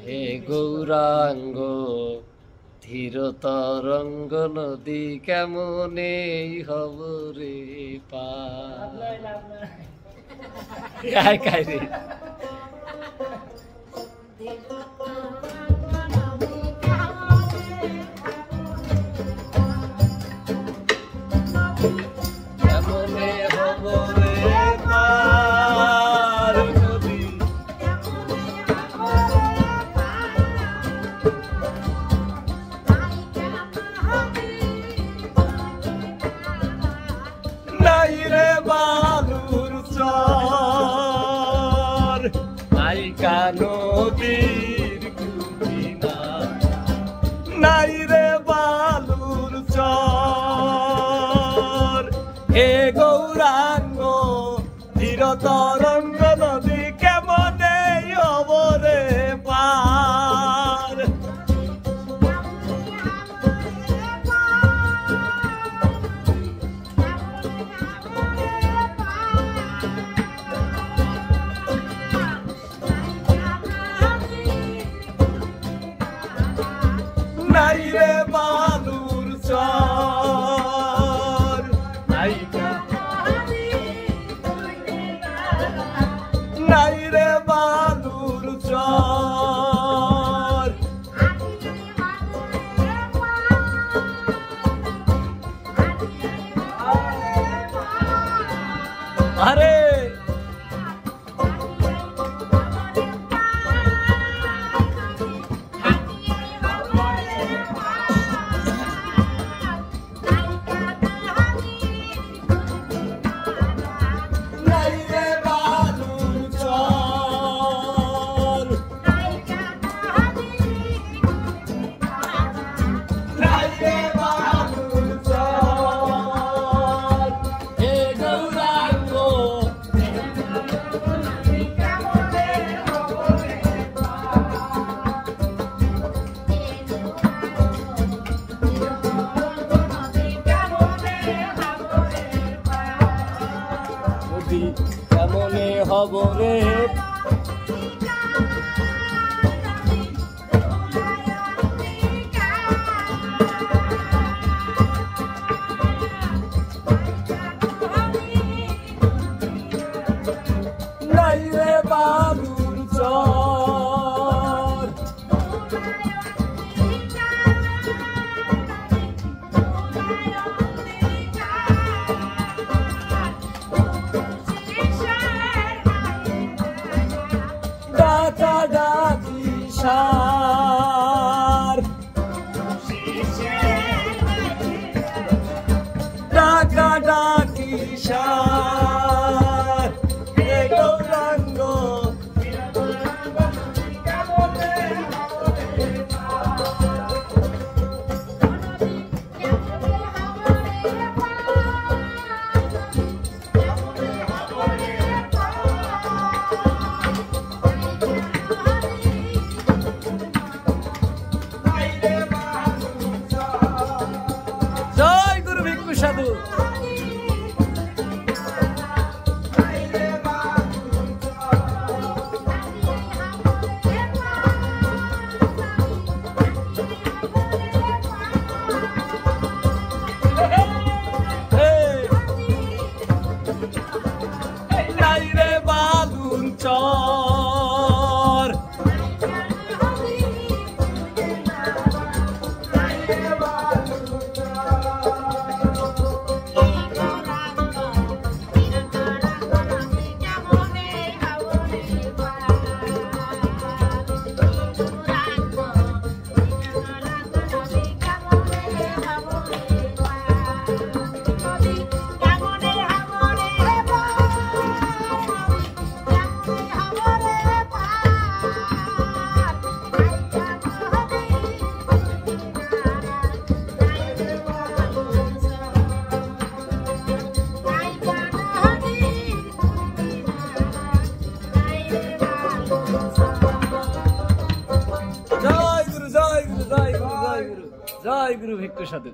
হে গৌরাঙ্গ ধীর তরঙ্গ নদী কেমনে হব রে পার। নায়িকা নদীর কুমিনা নাই রে বালুর চর, হে গৌরাঙ্গ ধীর তরঙ্গ নদী কেমনে হব রে পার। নাই রে বালুর চর, নায়িকা নাই রে বালুর চর। আরে কেমনে হব রে নাই রে বালুর চর, ডাকা ডাকি সার, ডাকা ডাকি সার, হে গৌরাঙ্গ সাধু। নাই রে বালুর চর, জয় গুরু ভিক্ষু সাধু।